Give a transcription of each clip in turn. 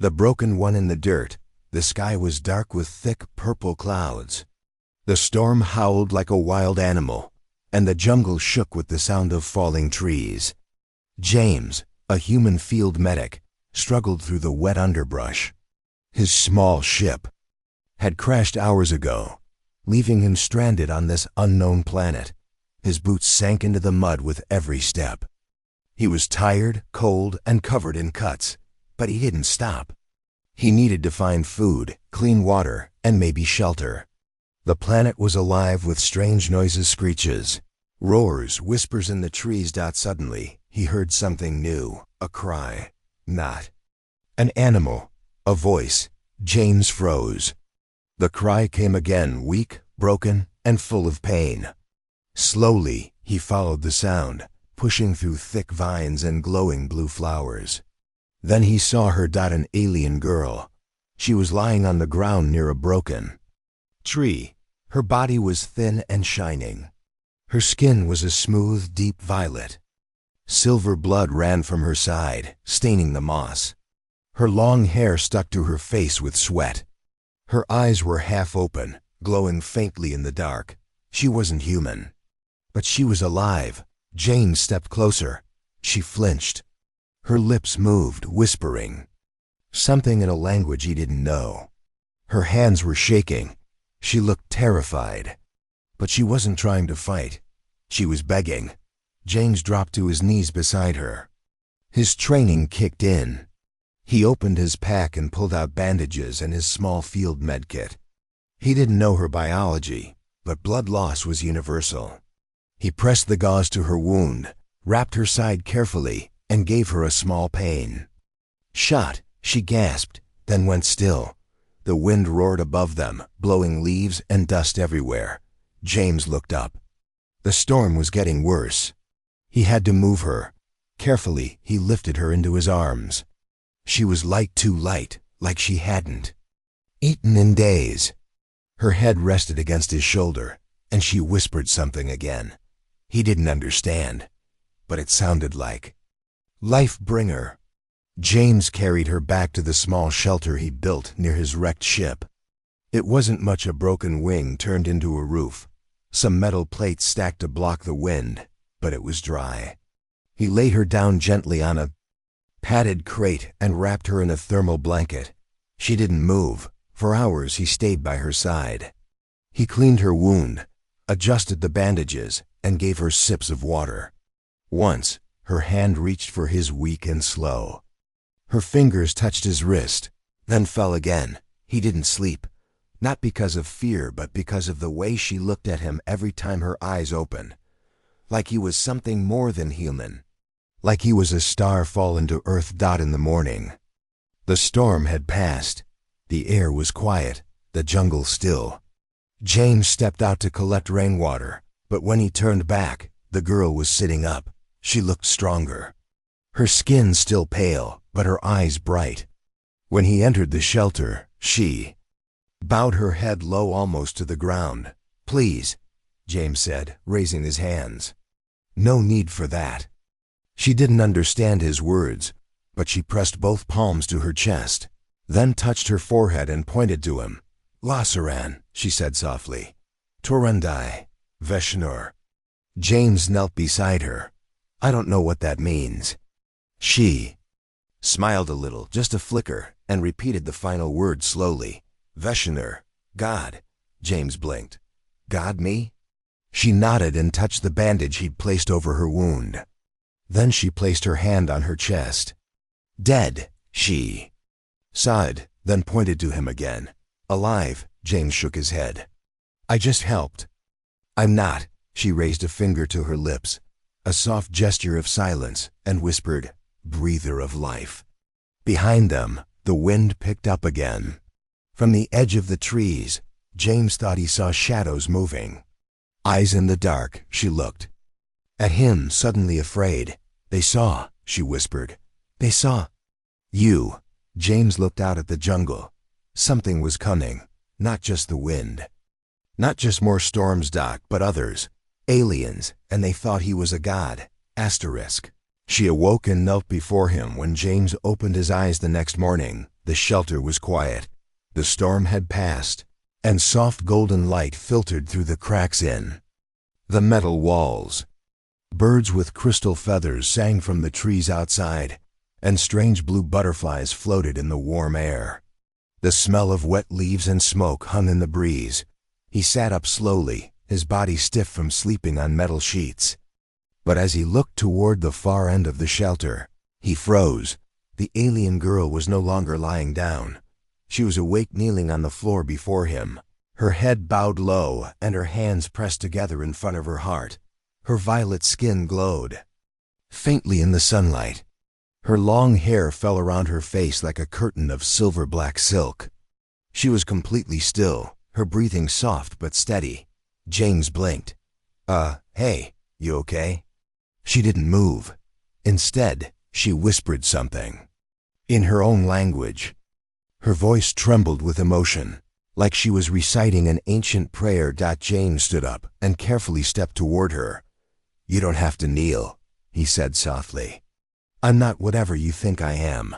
The broken one in the dirt. The sky was dark with thick purple clouds. The storm howled like a wild animal, and the jungle shook with the sound of falling trees. James, a human field medic, struggled through the wet underbrush. His small ship had crashed hours ago, leaving him stranded on this unknown planet. His boots sank into the mud with every step. He was tired, cold, and covered in cuts, but he didn't stop. He needed to find food, clean water, and maybe shelter. The planet was alive with strange noises, screeches, roars, whispers in the trees. Suddenly, he heard something new, a cry. Not an animal, a voice. James froze. The cry came again, weak, broken, and full of pain. Slowly, he followed the sound, pushing through thick vines and glowing blue flowers. Then he saw her. An alien girl. She was lying on the ground near a broken tree. Her body was thin and shining. Her skin was a smooth, deep violet. Silver blood ran from her side, staining the moss. Her long hair stuck to her face with sweat. Her eyes were half open, glowing faintly in the dark. She wasn't human, but she was alive. James stepped closer. She flinched. Her lips moved, whispering something in a language he didn't know. Her hands were shaking. She looked terrified, but she wasn't trying to fight. She was begging. James dropped to his knees beside her. His training kicked in. He opened his pack and pulled out bandages and his small field medkit. He didn't know her biology, but blood loss was universal. He pressed the gauze to her wound, wrapped her side carefully, and gave her a small pain. Shot, she gasped, then went still. The wind roared above them, blowing leaves and dust everywhere. James looked up. The storm was getting worse. He had to move her. Carefully, he lifted her into his arms. She was light, too light, like she hadn't eaten in days. Her head rested against his shoulder, and she whispered something again. He didn't understand, but it sounded like life-bringer. James carried her back to the small shelter he built near his wrecked ship. It wasn't much. A broken wing turned into a roof, some metal plates stacked to block the wind, but it was dry. He laid her down gently on a padded crate and wrapped her in a thermal blanket. She didn't move. For hours he stayed by her side. He cleaned her wound, adjusted the bandages, and gave her sips of water. Once, her hand reached for his, weak and slow. Her fingers touched his wrist, then fell again. He didn't sleep, not because of fear, but because of the way she looked at him every time her eyes opened. Like he was something more than human. Like he was a star fallen to earth. In the morning, the storm had passed. The air was quiet, the jungle still. James stepped out to collect rainwater, but when he turned back, the girl was sitting up. She looked stronger. Her skin still pale, but her eyes bright. When he entered the shelter, she bowed her head low, almost to the ground. "Please," James said, raising his hands. "No need for that." She didn't understand his words, but she pressed both palms to her chest, then touched her forehead and pointed to him. "Lasaran," she said softly. "Torundai, Veshnur." James knelt beside her. "I don't know what that means." She smiled a little, just a flicker, and repeated the final word slowly. "Veshnur, God." James blinked. "God, me?" She nodded and touched the bandage he'd placed over her wound. Then she placed her hand on her chest. "Dead," she sighed, then pointed to him again. "Alive," James shook his head. "I just helped." "I'm not." She raised a finger to her lips, a soft gesture of silence, and whispered, "Breather of life." Behind them, the wind picked up again. From the edge of the trees, James thought he saw shadows moving. Eyes in the dark, she looked at him, suddenly afraid. "They saw," she whispered. "They saw you." James looked out at the jungle. Something was coming, not just the wind. Not just more storms, but others. Aliens, and they thought he was a god. Asterisk. She awoke and knelt before him when James opened his eyes the next morning. The shelter was quiet. The storm had passed, and soft golden light filtered through the cracks in the metal walls. Birds with crystal feathers sang from the trees outside, and strange blue butterflies floated in the warm air. The smell of wet leaves and smoke hung in the breeze. He sat up slowly, his body stiff from sleeping on metal sheets. But as he looked toward the far end of the shelter, he froze. The alien girl was no longer lying down. She was awake, kneeling on the floor before him, her head bowed low and her hands pressed together in front of her heart. Her violet skin glowed faintly in the sunlight. Her long hair fell around her face like a curtain of silver-black silk. She was completely still, her breathing soft but steady. James blinked. Hey, you okay?" She didn't move. Instead, she whispered something in her own language. Her voice trembled with emotion, like she was reciting an ancient prayer. James stood up and carefully stepped toward her. "You don't have to kneel," he said softly. "I'm not whatever you think I am."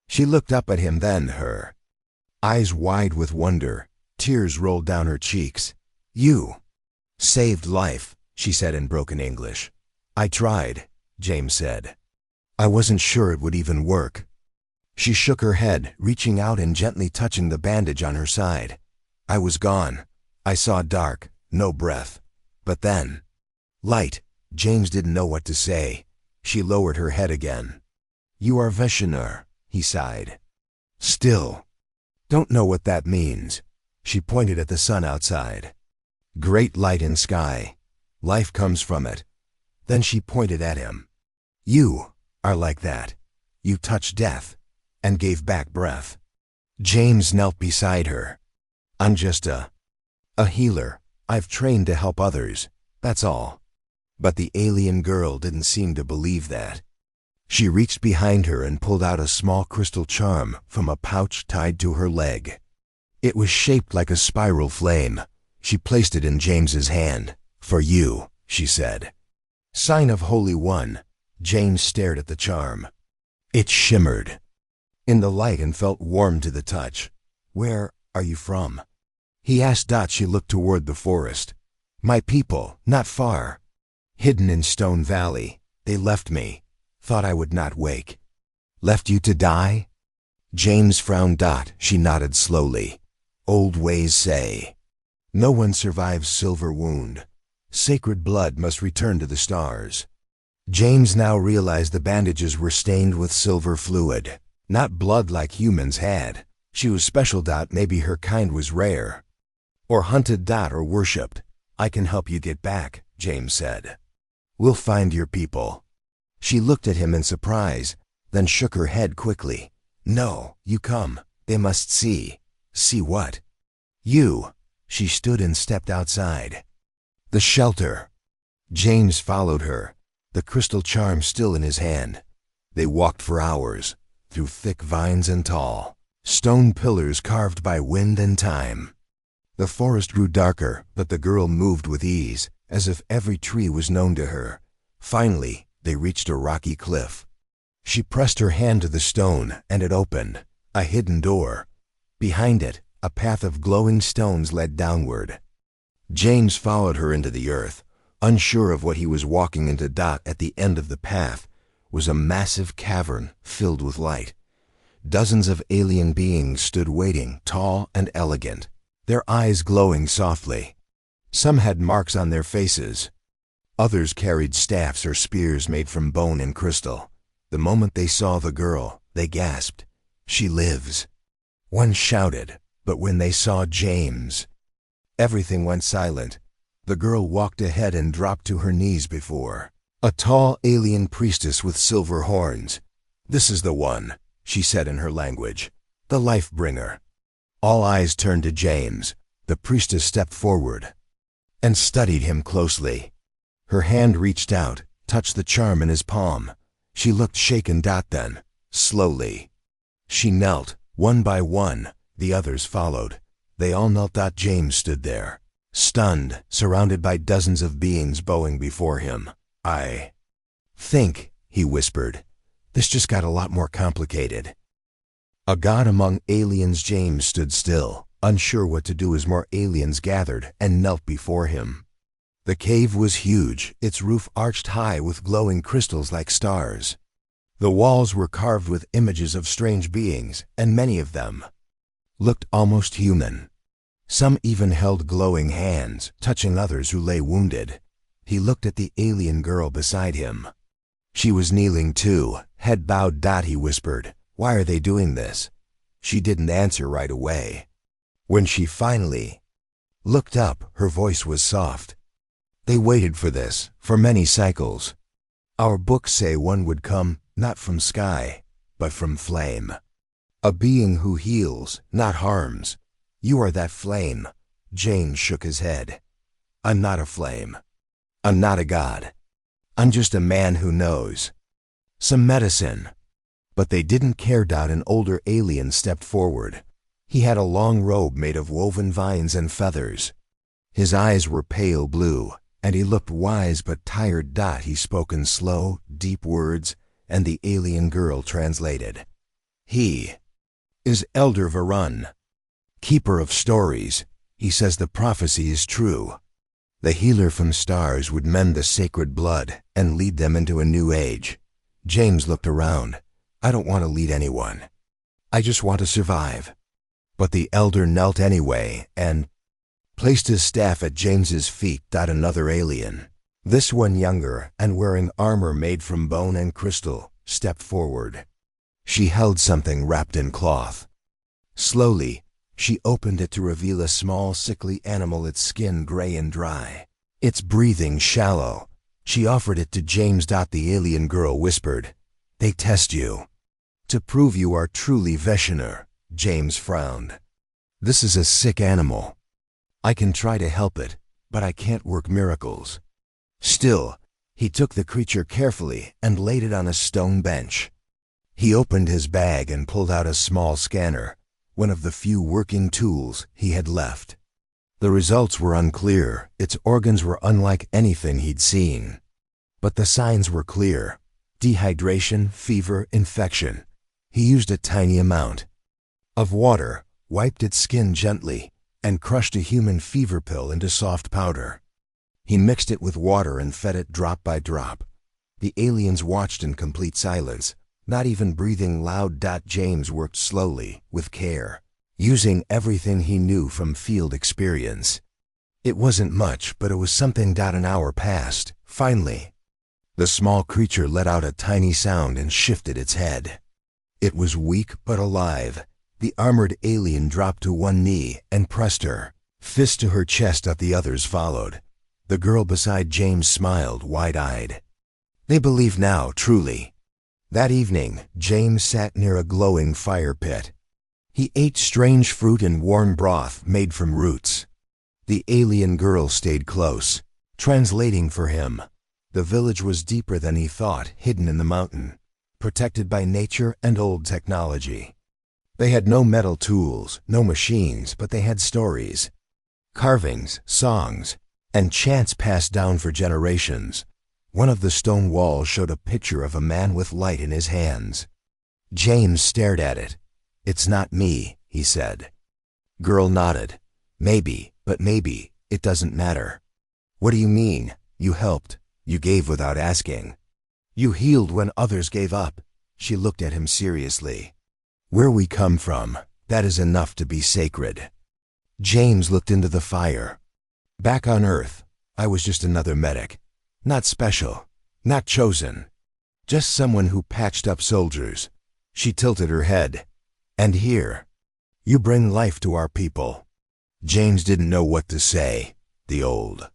She looked up at him, then her eyes wide with wonder. Tears rolled down her cheeks. "You saved life," she said in broken English. "I tried," James said. "I wasn't sure it would even work." She shook her head, reaching out and gently touching the bandage on her side. "I was gone. I saw dark, no breath. But then, light." James didn't know what to say. She lowered her head again. "You are Vishnu," he sighed. "Still, don't know what that means." She pointed at the sun outside. "Great light in sky. Life comes from it." Then she pointed at him. "You are like that. You touched death and gave back breath." James knelt beside her. "I'm just a healer. I've trained to help others. That's all." But the alien girl didn't seem to believe that. She reached behind her and pulled out a small crystal charm from a pouch tied to her leg. It was shaped like a spiral flame. She placed it in James's hand. "For you," she said. "Sign of Holy One." James stared at the charm. It shimmered in the light and felt warm to the touch. "Where are you from?" he asked. She looked toward the forest. "My people, not far. Hidden in Stone Valley. They left me. Thought I would not wake." "Left you to die?" James frowned. She nodded slowly. "Old ways say no one survives silver wound. Sacred blood must return to the stars." James now realized the bandages were stained with silver fluid, not blood like humans had. She was special. Maybe her kind was rare, or hunted. Or worshipped. "I can help you get back," James said. "We'll find your people." She looked at him in surprise, then shook her head quickly. "No, you come. They must see." "See what?" "You." She stood and stepped outside the shelter. James followed her, the crystal charm still in his hand. They walked for hours, through thick vines and tall stone pillars carved by wind and time. The forest grew darker, but the girl moved with ease, as if every tree was known to her. Finally, they reached a rocky cliff. She pressed her hand to the stone, and it opened, a hidden door. Behind it, a path of glowing stones led downward. James followed her into the earth, unsure of what he was walking into. At the end of the path was a massive cavern filled with light. Dozens of alien beings stood waiting, tall and elegant, their eyes glowing softly. Some had marks on their faces. Others carried staffs or spears made from bone and crystal. The moment they saw the girl, they gasped, "She lives." One shouted, but when they saw James, everything went silent. The girl walked ahead and dropped to her knees before a tall alien priestess with silver horns. "This is the one," she said in her language, "the life bringer." All eyes turned to James. The priestess stepped forward and studied him closely. Her hand reached out, touched the charm in his palm. She looked shaken. Then, slowly, she knelt. One by one, the others followed. They all knelt. James stood there, stunned, surrounded by dozens of beings bowing before him. "I think," he whispered, "this just got a lot more complicated." A god among aliens. James stood still, unsure what to do as more aliens gathered and knelt before him. The cave was huge, its roof arched high with glowing crystals like stars. The walls were carved with images of strange beings, and many of them looked almost human. Some even held glowing hands, touching others who lay wounded. He looked at the alien girl beside him. She was kneeling too, head bowed. He whispered, "Why are they doing this?" She didn't answer right away. When she finally looked up, her voice was soft. "They waited for this, for many cycles. Our books say one would come, not from sky, but from flame. A being who heals, not harms. You are that flame." James shook his head. "I'm not a flame. I'm not a god. I'm just a man who knows some medicine." But they didn't care. An older alien stepped forward. He had a long robe made of woven vines and feathers. His eyes were pale blue, and he looked wise but tired. He spoke in slow, deep words, and the alien girl translated. "He is Elder Varun, keeper of stories. He says the prophecy is true. The healer from stars would mend the sacred blood and lead them into a new age." James looked around. "I don't want to lead anyone. I just want to survive." But the elder knelt anyway and placed his staff at James's feet. Another alien, this one younger and wearing armor made from bone and crystal, stepped forward. She held something wrapped in cloth. Slowly, she opened it to reveal a small, sickly animal, its skin gray and dry, its breathing shallow. She offered it to James. The alien girl whispered, "They test you to prove you are truly Veshiner." James frowned. "This is a sick animal. I can try to help it, but I can't work miracles." Still, he took the creature carefully and laid it on a stone bench. He opened his bag and pulled out a small scanner, one of the few working tools he had left. The results were unclear. Its organs were unlike anything he'd seen. But the signs were clear: dehydration, fever, infection. He used a tiny amount of water, wiped its skin gently, and crushed a human fever pill into soft powder. He mixed it with water and fed it drop by drop. The aliens watched in complete silence, not even breathing loud. James worked slowly, with care, using everything he knew from field experience. It wasn't much, but it was something. An hour passed. Finally, the small creature let out a tiny sound and shifted its head. It was weak but alive. The armored alien dropped to one knee and pressed her fist to her chest. The others followed. The girl beside James smiled, wide-eyed. They believe now, truly. That evening, James sat near a glowing fire pit. He ate strange fruit and warm broth made from roots. The alien girl stayed close, translating for him. The village was deeper than he thought, hidden in the mountain, protected by nature and old technology. They had no metal tools, no machines, but they had stories, carvings, songs, and chants passed down for generations. One of the stone walls showed a picture of a man with light in his hands. James stared at it. "It's not me," he said. Girl nodded. "Maybe, but maybe, it doesn't matter." "What do you mean? You helped. You gave without asking. You healed when others gave up." She looked at him seriously. "Where we come from, that is enough to be sacred." James looked into the fire. "Back on Earth, I was just another medic. Not special, not chosen. Just someone who patched up soldiers." She tilted her head. "And here, you bring life to our people." James didn't know what to say. The old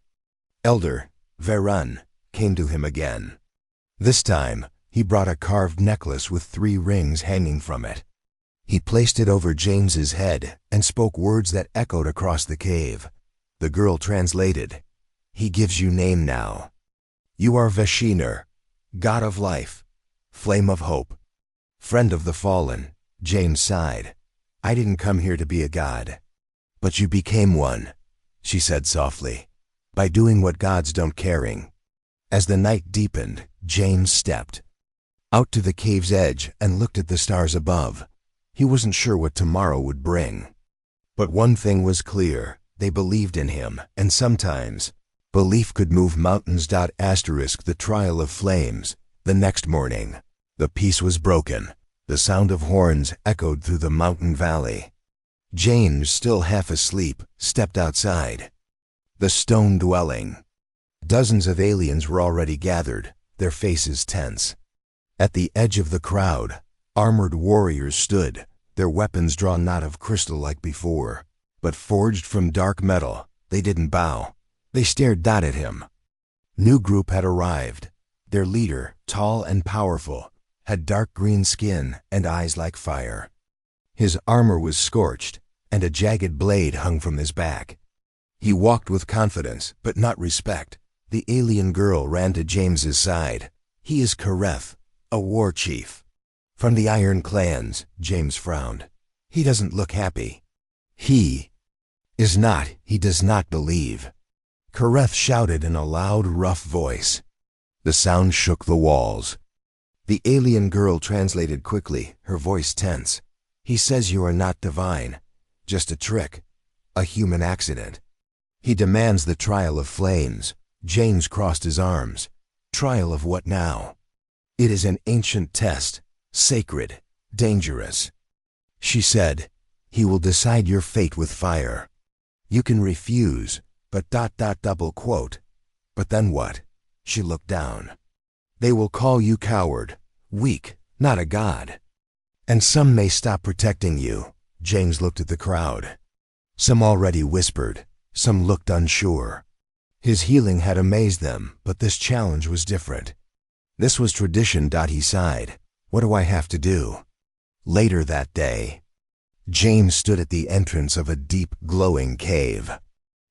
Elder Varun came to him again. This time, he brought a carved necklace with 3 rings hanging from it. He placed it over James's head and spoke words that echoed across the cave. The girl translated, "He gives you name now. You are Veshiner, god of life, flame of hope, friend of the fallen." James sighed. "I didn't come here to be a god." "But you became one," she said softly, "by doing what gods don't caring." As the night deepened, James stepped out to the cave's edge and looked at the stars above. He wasn't sure what tomorrow would bring. But one thing was clear, they believed in him, and sometimes belief could move mountains. The trial of flames. The next morning, the peace was broken. The sound of horns echoed through the mountain valley. James, still half asleep, stepped outside. The stone dwelling. Dozens of aliens were already gathered, their faces tense. At the edge of the crowd, armored warriors stood, their weapons drawn not of crystal like before, but forged from dark metal. They didn't bow. They stared at him. New group had arrived. Their leader, tall and powerful, had dark green skin and eyes like fire. His armor was scorched, and a jagged blade hung from his back. He walked with confidence, but not respect. The alien girl ran to James's side. He is Kareth, a war chief. From the Iron Clans, James frowned. He doesn't look happy. He does not believe. Kareth shouted in a loud, rough voice. The sound shook the walls. The alien girl translated quickly, her voice tense. He says you are not divine, just a trick, a human accident. He demands the trial of flames. James crossed his arms. Trial of what now? It is an ancient test, sacred, dangerous. She said, he will decide your fate with fire. You can refuse, but ... But then what? She looked down. They will call you coward, weak, not a god. And some may stop protecting you. James looked at the crowd. Some already whispered, some looked unsure. His healing had amazed them, but this challenge was different. This was tradition. He sighed. What do I have to do? Later that day, James stood at the entrance of a deep, glowing cave.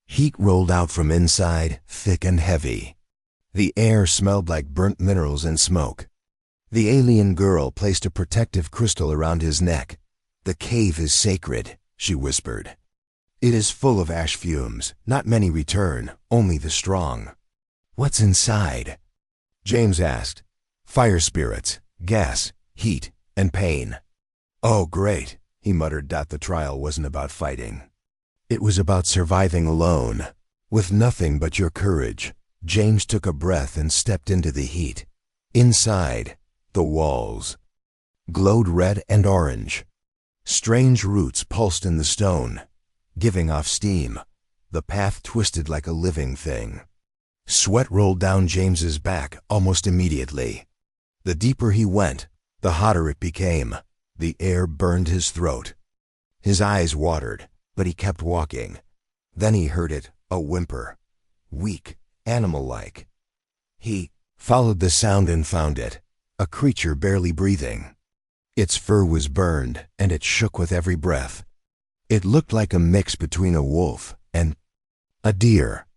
Heat rolled out from inside, thick and heavy. The air smelled like burnt minerals and smoke. The alien girl placed a protective crystal around his neck. The cave is sacred, she whispered. It is full of ash fumes. Not many return, only the strong. What's inside? James asked. Fire spirits, gas, heat, and pain. Oh, great, he muttered. The trial wasn't about fighting. It was about surviving alone, with nothing but your courage. James took a breath and stepped into the heat. Inside, the walls glowed red and orange. Strange roots pulsed in the stone, giving off steam. The path twisted like a living thing. Sweat rolled down James's back almost immediately. The deeper he went, the hotter it became. The air burned his throat. His eyes watered, but he kept walking. Then he heard it, a whimper. Weak, animal-like. He followed the sound and found it, a creature barely breathing. Its fur was burned, and it shook with every breath. It looked like a mix between a wolf and a deer.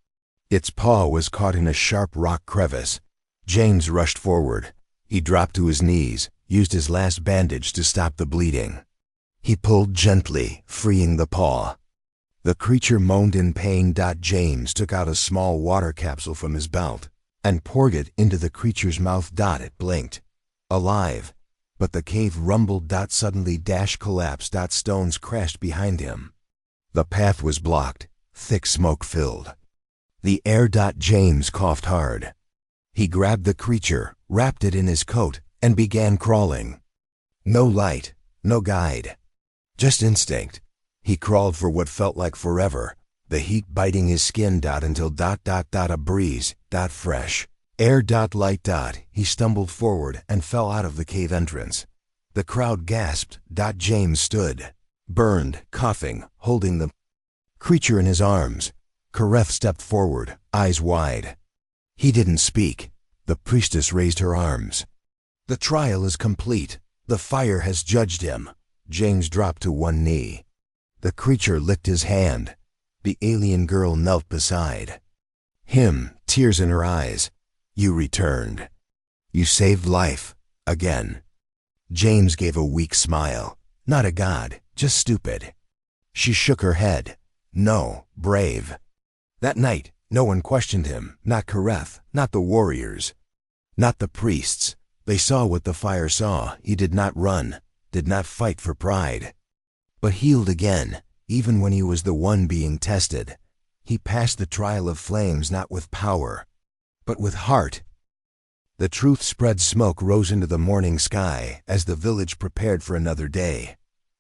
Its paw was caught in a sharp rock crevice. James rushed forward. He dropped to his knees, used his last bandage to stop the bleeding. He pulled gently, freeing the paw. The creature moaned in pain. James took out a small water capsule from his belt and poured it into the creature's mouth. It blinked. Alive. But the cave rumbled. Suddenly collapsed. Stones crashed behind him. The path was blocked, thick smoke filled. The air. James coughed hard. He grabbed the creature, wrapped it in his coat, and began crawling. No light, no guide. Just instinct. He crawled for what felt like forever, the heat biting his skin. Until ... a breeze. Fresh air. Light. He stumbled forward and fell out of the cave entrance. The crowd gasped. James stood, burned, coughing, holding the creature in his arms. Kareth stepped forward, eyes wide. He didn't speak. The priestess raised her arms. The trial is complete. The fire has judged him. James dropped to one knee. The creature licked his hand. The alien girl knelt beside him, tears in her eyes. You returned. You saved life. Again. James gave a weak smile. Not a god, just stupid. She shook her head. No, brave. That night, no one questioned him. Not Kareth, not the warriors, not the priests. They saw what the fire saw. He did not run. did not fight for pride, but healed again, even when he was the one being tested. He passed the trial of flames not with power, but with heart. The truth spread. Smoke rose into the morning sky as the village prepared for another day.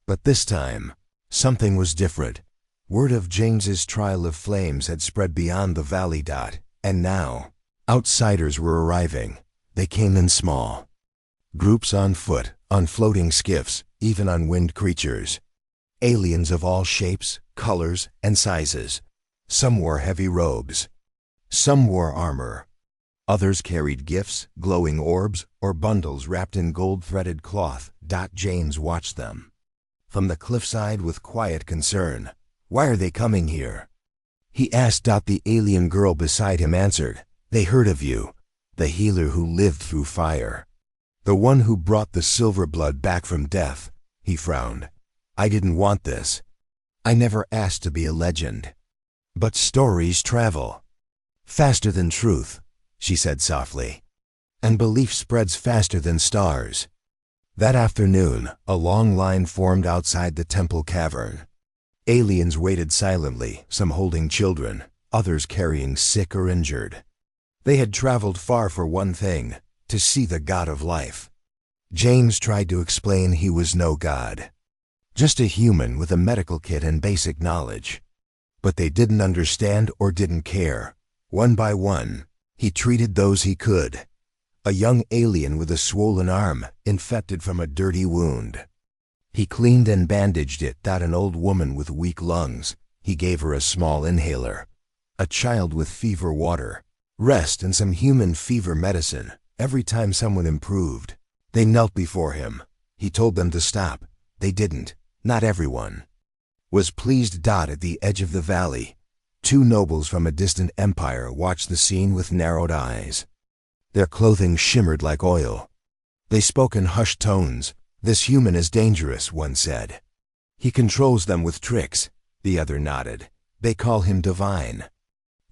But this time, something was different. Word of James's trial of flames had spread beyond the valley. And now, outsiders were arriving. They came in small groups, on foot, on floating skiffs, even on winged creatures. Aliens of all shapes, colors, and sizes. Some wore heavy robes. Some wore armor. Others carried gifts, glowing orbs, or bundles wrapped in gold-threaded cloth. James watched them from the cliffside with quiet concern. "Why are they coming here?" he asked. The alien girl beside him answered, "They heard of you, the healer who lived through fire. The one who brought the silver blood back from death." He frowned. "I didn't want this. I never asked to be a legend. But stories travel faster than truth," she said softly. "And belief spreads faster than stars." That afternoon, a long line formed outside the temple cavern. Aliens waited silently, some holding children, others carrying sick or injured. They had traveled far for one thing, to see the God of life. James tried to explain he was no god, just a human with a medical kit and basic knowledge. But they didn't understand or didn't care. One by one, he treated those he could. A young alien with a swollen arm, infected from a dirty wound. He cleaned and bandaged it. An old woman with weak lungs, he gave her a small inhaler. A child with fever water, rest, and some human fever medicine. Every time someone improved, they knelt before him. He told them to stop. They didn't. Not everyone was pleased. At the edge of the valley, two nobles from a distant empire watched the scene with narrowed eyes. Their clothing shimmered like oil. They spoke in hushed tones. "This human is dangerous," one said. "He controls them with tricks," the other nodded. "They call him divine.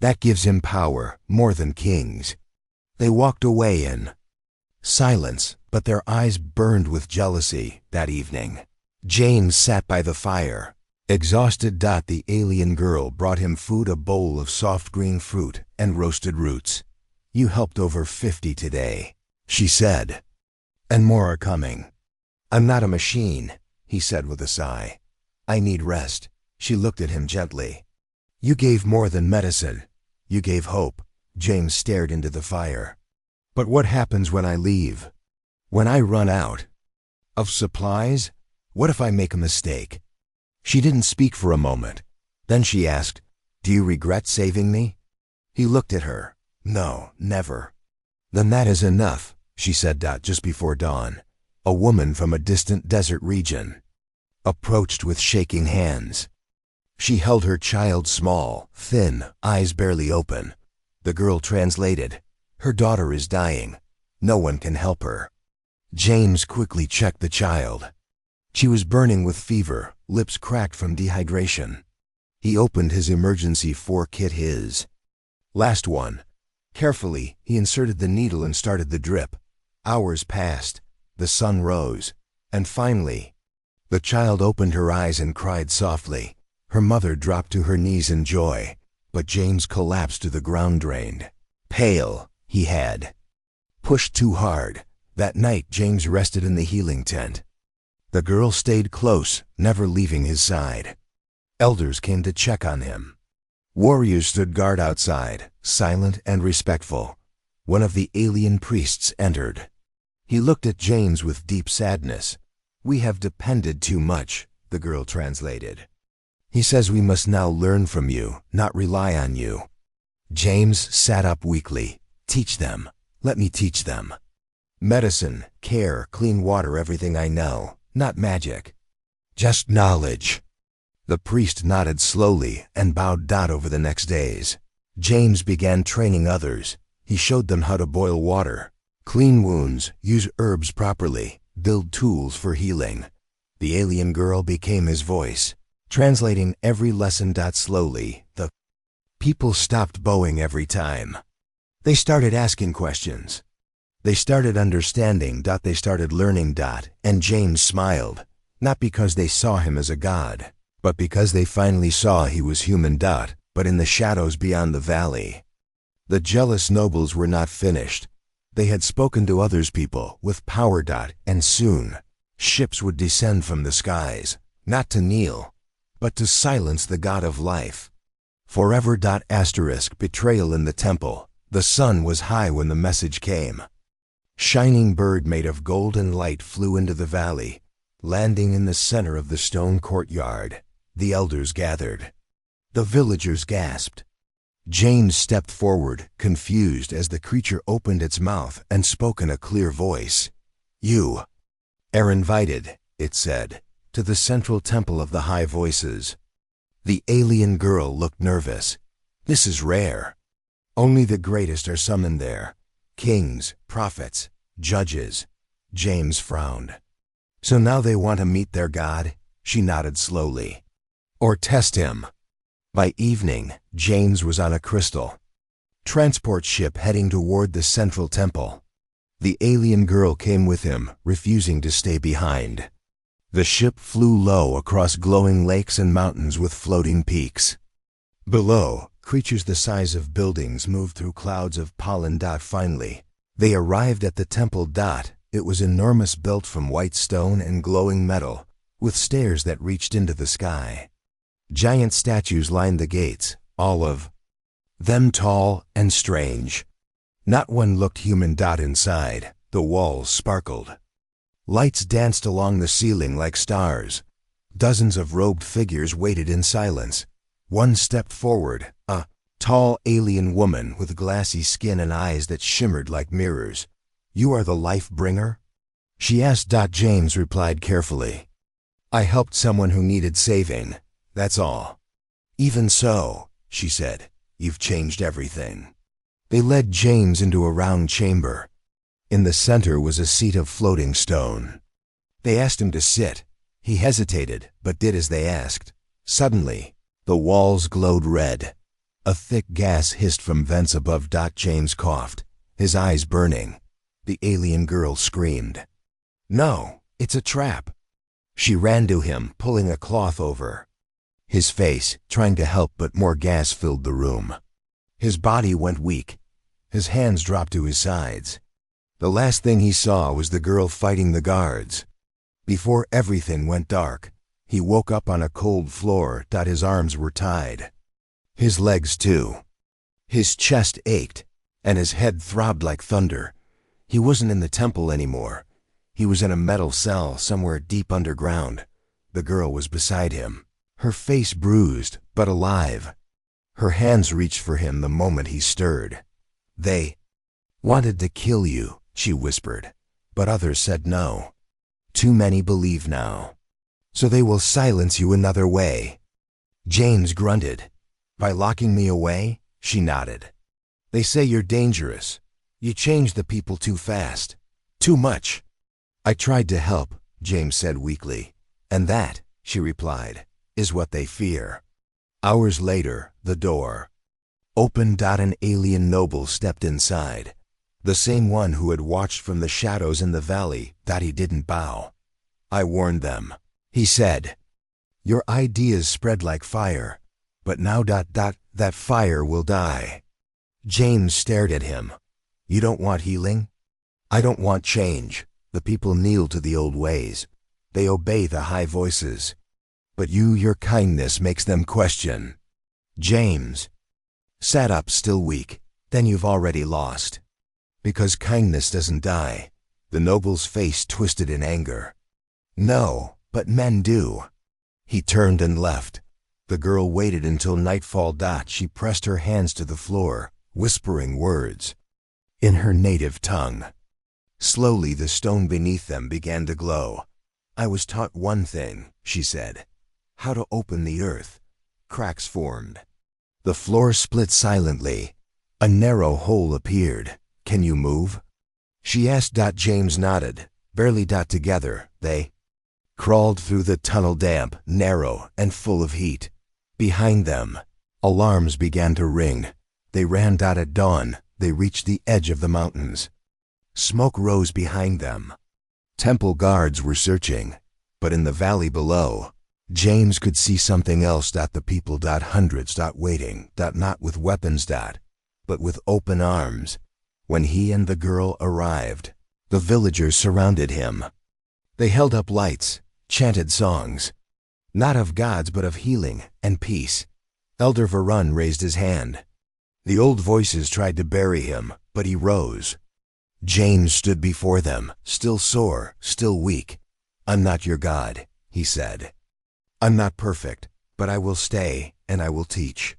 That gives him power, more than kings." They walked away in silence, but their eyes burned with jealousy. That evening, James sat by the fire, exhausted. The alien girl brought him food, a bowl of soft green fruit and roasted roots. "You helped over 50 today," she said, "and more are coming." "I'm not a machine," he said with a sigh. "I need rest." She looked at him gently. "You gave more than medicine. You gave hope." James stared into the fire. "But what happens when I leave? When I run out of supplies? What if I make a mistake?" She didn't speak for a moment. Then she asked, "Do you regret saving me?" He looked at her. "No, never." "Then that is enough," she said. Just before dawn, a woman from a distant desert region approached with shaking hands. She held her child, small, thin, eyes barely open. The girl translated, "Her daughter is dying. No one can help her." James quickly checked the child. She was burning with fever, lips cracked from dehydration. He opened his emergency 4 kit. His last one. Carefully, he inserted the needle and started the drip. Hours passed. The sun rose. And finally, the child opened her eyes and cried softly. Her mother dropped to her knees in joy, but James collapsed to the ground, drained. Pale, he had pushed too hard. That night, James rested in the healing tent. The girl stayed close, never leaving his side. Elders came to check on him. Warriors stood guard outside, silent and respectful. One of the alien priests entered. He looked at James with deep sadness. "We have depended too much," the girl translated. "He says we must now learn from you, not rely on you." James sat up weakly. "Teach them. Let me teach them. Medicine, care, clean water, everything I know. Not magic. Just knowledge." The priest nodded slowly and bowed. Over the next days, James began training others. He showed them how to boil water, clean wounds, use herbs properly, build tools for healing. The alien girl became his voice, translating every lesson. Slowly, the people stopped bowing every time. They started asking questions. They started understanding. They started learning. And James smiled, not because they saw him as a god, but because they finally saw he was human. But in the shadows beyond the valley, the jealous nobles were not finished. They had spoken to others people with power. And soon, ships would descend from the skies, not to kneel, but to silence the god of life. Forever. Betrayal in the temple. The sun was high when the message came. Shining bird made of golden light flew into the valley, landing in the center of the stone courtyard. The elders gathered. The villagers gasped. James stepped forward, confused, as the creature opened its mouth and spoke in a clear voice. "You are invited," it said, "to the central temple of the high voices." The alien girl looked nervous. "This is rare. Only the greatest are summoned there. Kings, prophets, judges." James frowned. "So now they want to meet their god?" She nodded slowly. "Or test him." By evening, James was on a crystal transport ship heading toward the central temple. The alien girl came with him, refusing to stay behind. The ship flew low across glowing lakes and mountains with floating peaks. Below, creatures the size of buildings moved through clouds of pollen. Finally, they arrived at the temple. It was enormous, built from white stone and glowing metal, with stairs that reached into the sky. Giant statues lined the gates, all of them tall and strange. Not one looked human. Inside, the walls sparkled. Lights danced along the ceiling like stars. Dozens of robed figures waited in silence. One stepped forward, a tall alien woman with glassy skin and eyes that shimmered like mirrors. "You are the life bringer?" she asked. James replied carefully. "I helped someone who needed saving. That's all." "Even so," she said, "you've changed everything." They led James into a round chamber. In the center was a seat of floating stone. They asked him to sit. He hesitated, but did as they asked. Suddenly, the walls glowed red. A thick gas hissed from vents above. James coughed, his eyes burning. The alien girl screamed. "No, it's a trap." She ran to him, pulling a cloth over his face, trying to help, but more gas filled the room. His body went weak. His hands dropped to his sides. The last thing he saw was the girl fighting the guards. Before everything went dark, he woke up on a cold floor. His arms were tied. His legs too. His chest ached, and his head throbbed like thunder. He wasn't in the temple anymore. He was in a metal cell somewhere deep underground. The girl was beside him, her face bruised, but alive. Her hands reached for him the moment he stirred. "They wanted to kill you," she whispered, "but others said no. Too many believe now. So they will silence you another way." James grunted. "By locking me away?" She nodded. "They say you're dangerous. You change the people too fast. Too much." "I tried to help," James said weakly. "And that," she replied, "is what they fear." Hours later, the door opened. An alien noble stepped inside. The same one who had watched from the shadows in the valley. He didn't bow. "I warned them," he said. "Your ideas spread like fire, but now that fire will die." James stared at him. "You don't want healing?" "I don't want change. The people kneel to the old ways. They obey the high voices. But your kindness makes them question." James sat up, still weak. "Then you've already lost. Because kindness doesn't die." The noble's face twisted in anger. "No, but men do." He turned and left. The girl waited until nightfall. She pressed her hands to the floor, whispering words in her native tongue. Slowly, the stone beneath them began to glow. "I was taught one thing," she said. "How to open the earth." Cracks formed. The floor split silently. A narrow hole appeared. "Can you move?" she asked. James nodded. Barely. Together, they crawled through the tunnel, damp, narrow, and full of heat. Behind them, alarms began to ring. They ran. At dawn, they reached the edge of the mountains. Smoke rose behind them. Temple guards were searching, but in the valley below, James could see something else. The people. Hundreds. Waiting. Not with weapons. But with open arms. When he and the girl arrived, the villagers surrounded him. They held up lights, chanted songs, not of gods but of healing and peace. Elder Varun raised his hand. The old voices tried to bury him, but he rose. James stood before them, still sore, still weak. "I'm not your God," he said. "I'm not perfect, but I will stay and I will teach."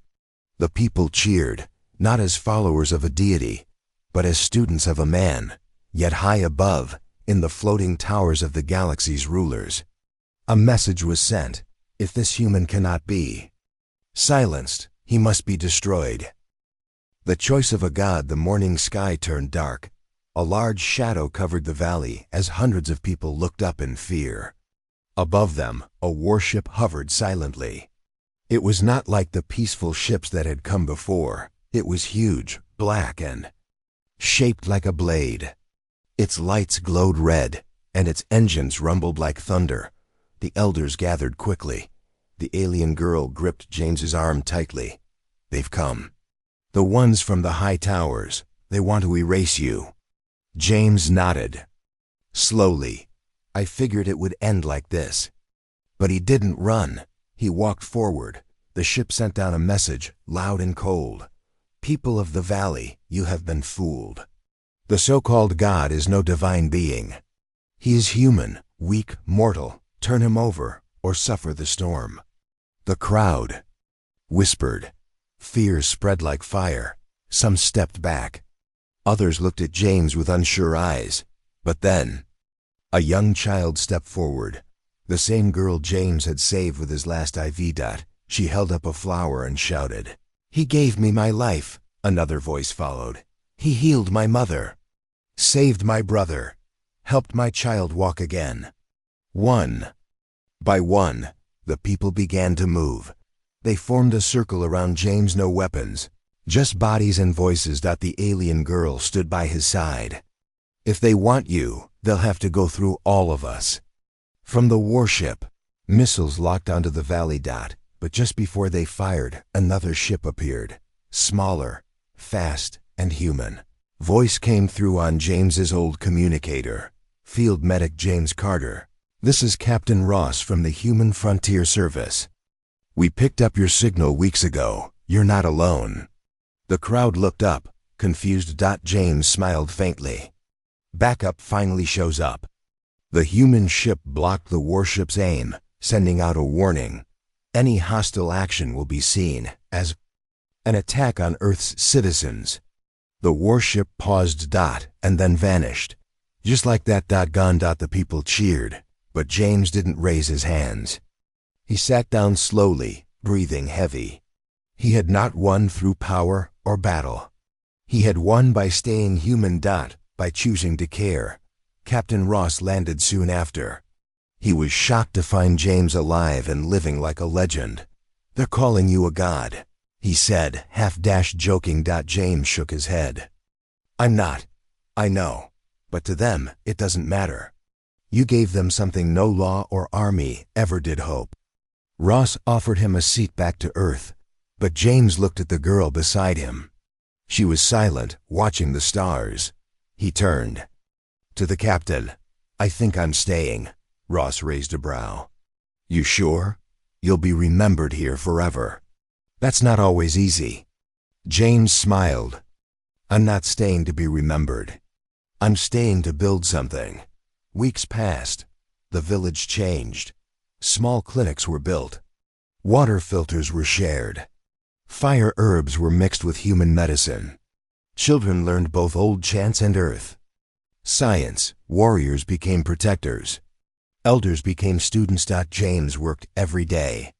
The people cheered, not as followers of a deity, but as students of a man, yet high above, in the floating towers of the galaxy's rulers. A message was sent: if this human cannot be silenced, he must be destroyed. The choice of a god. The morning sky turned dark. A large shadow covered the valley as hundreds of people looked up in fear. Above them, a warship hovered silently. It was not like the peaceful ships that had come before. It was huge, black, and shaped like a blade. Its lights glowed red, and its engines rumbled like thunder. The elders gathered quickly. The alien girl gripped James's arm tightly. "They've come. The ones from the high towers. They want to erase you." James nodded. Slowly. "I figured it would end like this." But he didn't run. He walked forward. The ship sent down a message, loud and cold. "People of the valley, you have been fooled. The so-called God is no divine being. He is human, weak, mortal. Turn him over, or suffer the storm." The crowd whispered. Fear spread like fire. Some stepped back. Others looked at James with unsure eyes. But then, a young child stepped forward. The same girl James had saved with his last IV. She held up a flower and shouted, "He gave me my life." Another voice followed. "He healed my mother, saved my brother, helped my child walk again." One by one, the people began to move. They formed a circle around James. No weapons, just bodies and voices. The alien girl stood by his side. "If they want you, they'll have to go through all of us." From the warship, missiles locked onto the valley. But just before they fired, another ship appeared, smaller, fast, and human. Voice came through on James's old communicator. "Field Medic James Carter. This is Captain Ross from the Human Frontier Service. We picked up your signal weeks ago. You're not alone." The crowd looked up, confused. James smiled faintly. Backup finally shows up. The human ship blocked the warship's aim, sending out a warning. Any hostile action will be seen as an attack on Earth's citizens. The warship paused. And then vanished. Just like that. Gone. The people cheered, but James didn't raise his hands. He sat down slowly, breathing heavy. He had not won through power or battle. He had won by staying human. By choosing to care. Captain Ross landed soon after. He was shocked to find James alive and living like a legend. "They're calling you a god," he said, half-joking. James shook his head. "I'm not. I know. But to them, it doesn't matter. You gave them something no law or army ever did hope." Ross offered him a seat back to Earth, but James looked at the girl beside him. She was silent, watching the stars. He turned to the captain. "I think I'm staying." Ross raised a brow. "You sure? You'll be remembered here forever." "That's not always easy." James smiled. "I'm not staying to be remembered. I'm staying to build something." Weeks passed. The village changed. Small clinics were built. Water filters were shared. Fire herbs were mixed with human medicine. Children learned both old chants and earth. Science, warriors became protectors. Elders became students. James worked every day,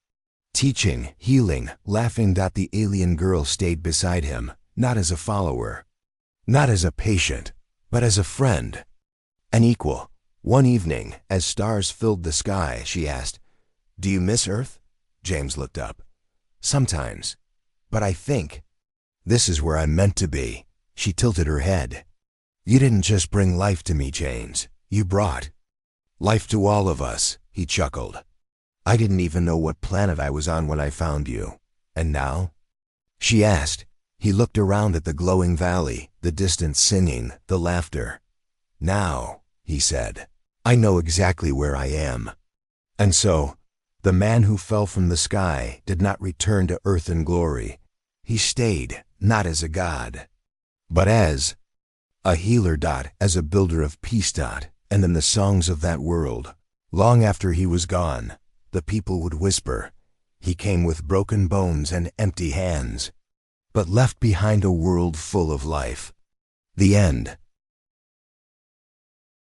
teaching, healing, laughing. The alien girl stayed beside him, not as a follower, not as a patient, but as a friend, an equal. One evening, as stars filled the sky, she asked, "Do you miss Earth?" James looked up. "Sometimes, but I think this is where I'm meant to be." She tilted her head. You didn't just bring life to me, James. You brought life to all of us, he chuckled. I didn't even know what planet I was on when I found you. And now? She asked. He looked around at the glowing valley, the distant singing, the laughter. Now, he said, I know exactly where I am. And so, the man who fell from the sky did not return to earth in glory. He stayed, not as a god, but as a healer, as a builder of peace. And in the songs of that world, long after he was gone, the people would whisper, he came with broken bones and empty hands, but left behind a world full of life. The end.